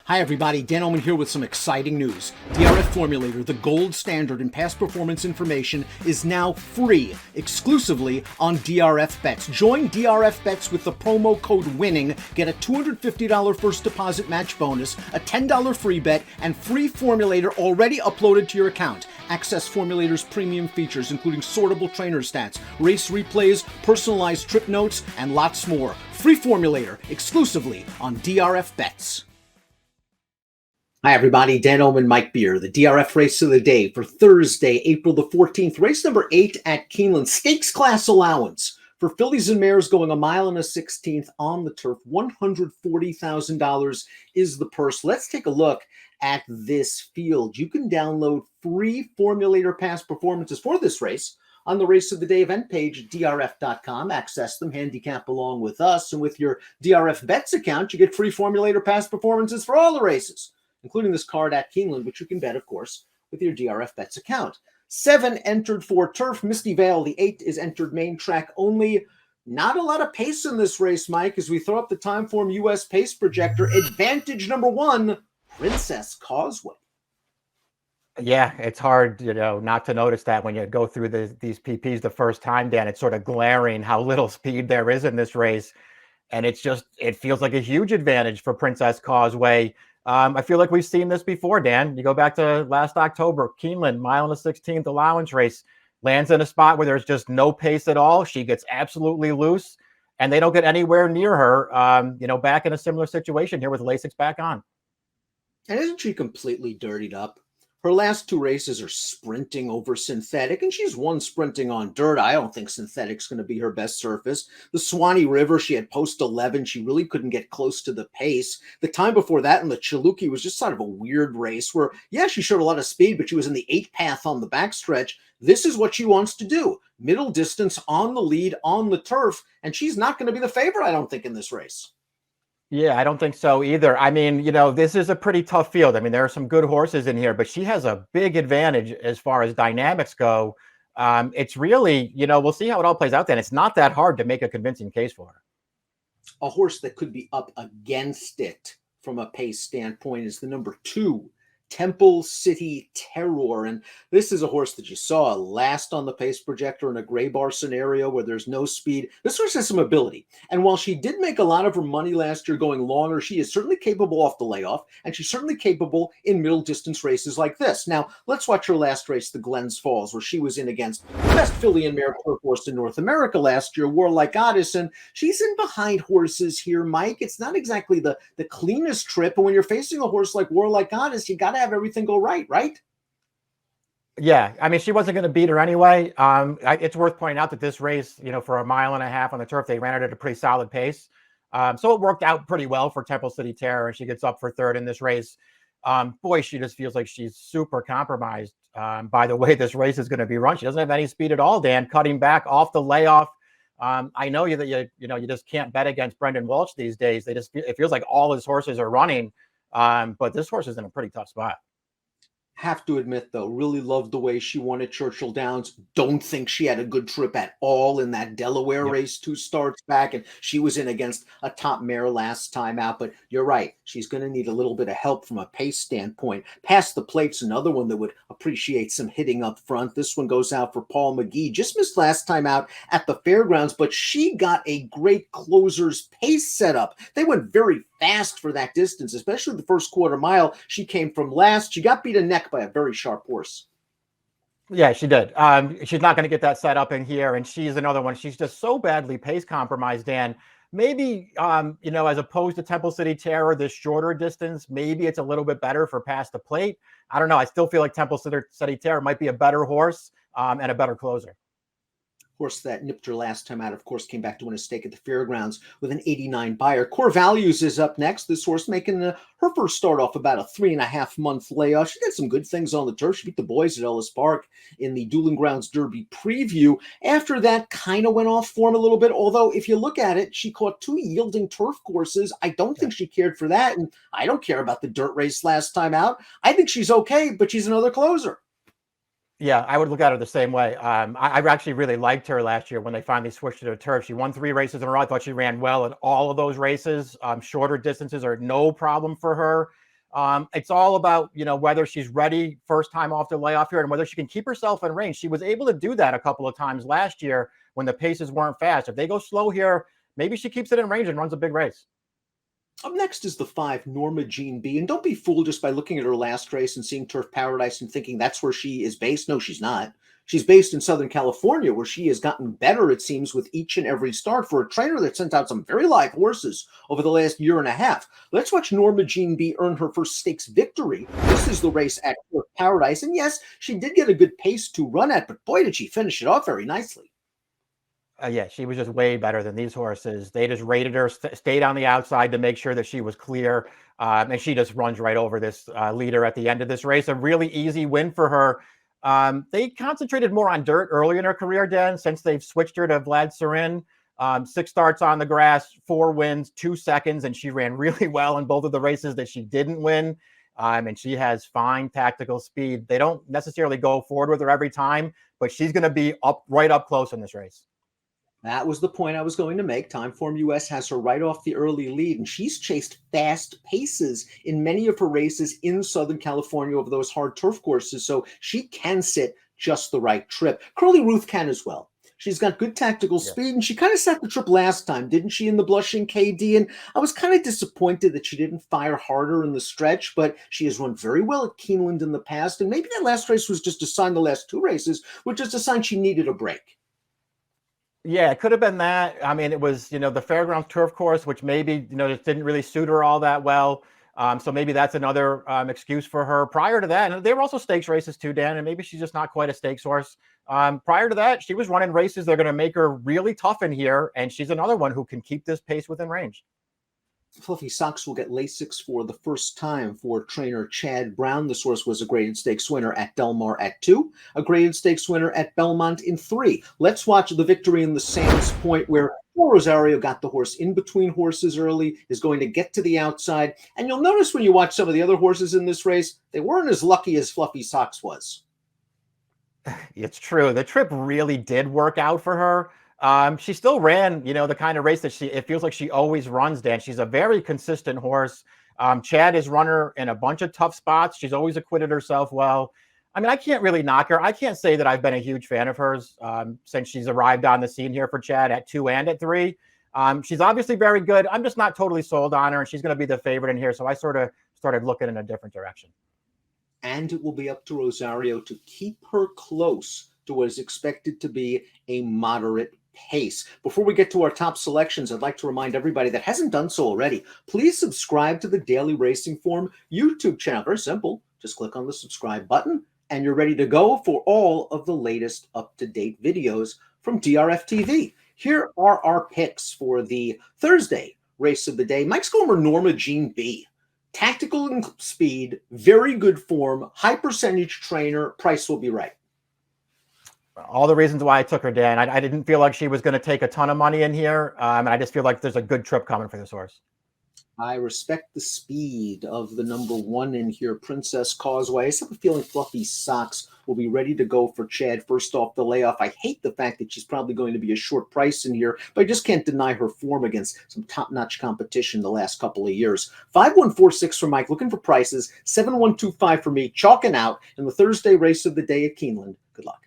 Hi everybody, Dan Illman here with some exciting news. DRF Formulator, the gold standard in past performance information, is now free, exclusively on DRF Bets. Join DRF Bets with the promo code WINNING, get a $250 first deposit match bonus, a $10 free bet, and free Formulator already uploaded to your account. Access Formulator's premium features, including sortable trainer stats, race replays, personalized trip notes, and lots more. Free Formulator, exclusively on DRF Bets. Hi everybody, Dan Illman, Mike Beer, the DRF race of the day for Thursday, April the 14th, race number 8 at Keeneland. Stakes class allowance for fillies and mares going 1 mile and a 16th on the turf. $140,000 is the purse. Let's take a look at this field. You can download free Formulator past performances for this race on the Race of the Day event page at DRF.com. Access them, handicap along with us, and with your DRF Bets account, you get free Formulator past performances for all the races, including this card at Keeneland, which you can bet, of course, with your DRF Bets account. 7 entered for turf. Misty Vale, the 8 is entered main track only. Not a lot of pace in this race, Mike, as we throw up the Timeform US pace projector. Advantage number 1, Princess Causeway. Yeah, it's hard, not to notice that when you go through these PPs the first time, Dan. It's sort of glaring how little speed there is in this race. And it feels like a huge advantage for Princess Causeway. I feel like we've seen this before, Dan. You go back to last October, Keeneland, mile and a 16th allowance race, lands in a spot where there's just no pace at all. She gets absolutely loose, and they don't get anywhere near her. Back in a similar situation here with Lasix back on. And isn't she completely dirtied up? Her last 2 races are sprinting over synthetic, and she's won sprinting on dirt. I don't think synthetic's going to be her best surface. The Swanee River, she had post 11. She really couldn't get close to the pace. The time before that in the Chaluki was just sort of a weird race where, yeah, she showed a lot of speed, but she was in the 8 path on the backstretch. This is what she wants to do. Middle distance on the lead on the turf, and she's not going to be the favorite, I don't think, in this race. Yeah, I don't think so either. I mean, this is a pretty tough field. I mean, there are some good horses in here, but she has a big advantage as far as dynamics go. It's really, we'll see how it all plays out then. It's not that hard to make a convincing case for her. A horse that could be up against it from a pace standpoint is the number 2, Temple City Terror. And this is a horse that you saw last on the pace projector in a gray bar scenario where there's no speed. This horse has some ability. And while she did make a lot of her money last year going longer, she is certainly capable off the layoff, and she's certainly capable in middle distance races like this. Now, let's watch her last race, the Glens Falls, where she was in against the best filly and mare turf horse in North America last year, Warlike Goddess. And she's in behind horses here, Mike. It's not exactly the cleanest trip. And when you're facing a horse like Warlike Goddess, you got to have everything go right? Yeah, I mean, she wasn't going to beat her anyway. It's worth pointing out that this race, for 1.5 miles on the turf, they ran it at a pretty solid pace. So it worked out pretty well for Temple City Terror, and she gets up for 3rd in this race. Boy, she just feels like she's super compromised by the way this race is going to be run. She doesn't have any speed at all, Dan, cutting back off the layoff. I know that you just can't bet against Brendan Walsh these days. It feels like all his horses are running. But this horse is in a pretty tough spot. Have to admit, though, really loved the way she won at Churchill Downs. Don't think she had a good trip at all in that Delaware race 2 starts back, and she was in against a top mare last time out. But you're right, she's going to need a little bit of help from a pace standpoint. Past the Plate's another one that would appreciate some hitting up front. This one goes out for Paul McGee. Just missed last time out at the fairgrounds, but she got a great closer's pace setup. They went very fast for that distance, especially the first 1/4 mile. She came from last. She got beat a neck by a very sharp horse. Yeah, she did. She's not going to get that set up in here, and she's another one. She's just so badly pace compromised, Dan. Maybe, as opposed to Temple City Terror, this shorter distance, maybe it's a little bit better for past the plate. I don't know. I still feel like Temple City Terror might be a better horse and a better closer. Horse that nipped her last time out, of course, came back to win a stake at the fairgrounds with an 89 buyer. Core Values is up next. This horse making her first start off about a 3.5-month layoff. She did some good things on the turf. She beat the boys at Ellis Park in the Dueling Grounds Derby preview. After that, kind of went off form a little bit, although if you look at it, she caught 2 yielding turf courses. I don't think she cared for that, and I don't care about the dirt race last time out. I think she's okay, but she's another closer. Yeah, I would look at her the same way. I actually really liked her last year when they finally switched to the turf. She won 3 races in a row. I thought she ran well in all of those races. Shorter distances are no problem for her. It's all about, whether she's ready first time off the layoff here and whether she can keep herself in range. She was able to do that a couple of times last year when the paces weren't fast. If they go slow here, maybe she keeps it in range and runs a big race. Up next is the 5, Norma Jean B. And don't be fooled just by looking at her last race and seeing Turf Paradise and thinking that's where she is based. No, she's not. She's based in Southern California, where she has gotten better, it seems, with each and every start for a trainer that sent out some very live horses over the last year and a half. Let's watch Norma Jean B earn her first stakes victory. This is the race at Turf Paradise. And yes, she did get a good pace to run at, but boy, did she finish it off very nicely. Yeah, she was just way better than these horses. They just rated her, stayed on the outside to make sure that she was clear. And she just runs right over this leader at the end of this race. A really easy win for her. They concentrated more on dirt early in her career, Dan, since they've switched her to Vlad Surin. 6 starts on the grass, 4 wins, 2 seconds, and she ran really well in both of the races that she didn't win. And she has fine tactical speed. They don't necessarily go forward with her every time, but she's going to be right up close in this race. That was the point I was going to make. Timeform US has her right off the early lead, and she's chased fast paces in many of her races in Southern California over those hard turf courses, so she can sit just the right trip. Curly Ruth can as well. She's got good tactical speed, and she kind of sat the trip last time, didn't she, in the Blushing KD? And I was kind of disappointed that she didn't fire harder in the stretch, but she has run very well at Keeneland in the past, and maybe that last race was just a sign, the last 2 races were just a sign she needed a break. Yeah, it could have been that. I mean, it was, the Fairgrounds turf course, which maybe, just didn't really suit her all that well. So maybe that's another excuse for her. Prior to that, and they were also stakes races too, Dan, and maybe she's just not quite a stakes horse. Prior to that, she was running races that are going to make her really tough in here, and she's another one who can keep this pace within range. Fluffy Saex will get Lasix for the first time for trainer Chad Brown. This horse was a graded stakes winner at Del Mar at 2, a graded stakes winner at Belmont in 3. Let's watch the victory in the Sands Point, where Rosario got the horse in between horses early, is going to get to the outside. And you'll notice when you watch some of the other horses in this race, they weren't as lucky as Fluffy Saex was. It's true. The trip really did work out for her. She still ran, the kind of race that it feels like she always runs, Dan. She's a very consistent horse. Chad has run her in a bunch of tough spots. She's always acquitted herself well. I mean, I can't really knock her. I can't say that I've been a huge fan of hers since she's arrived on the scene here for Chad at 2 and at 3. She's obviously very good. I'm just not totally sold on her, and she's going to be the favorite in here. So I sort of started looking in a different direction. And it will be up to Rosario to keep her close to what is expected to be a moderate pace. Before we get to our top selections, I'd like to remind everybody that hasn't done so already, please subscribe to the Daily Racing Form YouTube channel. Very simple. Just click on the subscribe button and you're ready to go for all of the latest up-to-date videos from DRFTV. Here are our picks for the Thursday race of the day. Mike's going for Norma Jean B. Tactical and speed, very good form, high percentage trainer, price will be right. All the reasons why I took her, Dan. I didn't feel like she was going to take a ton of money in here. And I just feel like there's a good trip coming for this horse. I respect the speed of the number 1 in here, Princess Causeway. I just have a feeling Fluffy Saex will be ready to go for Chad first off the layoff. I hate the fact that she's probably going to be a short price in here, but I just can't deny her form against some top-notch competition the last couple of years. 5146 for Mike, looking for prices. 7125 for me, chalking out in the Thursday race of the day at Keeneland. Good luck.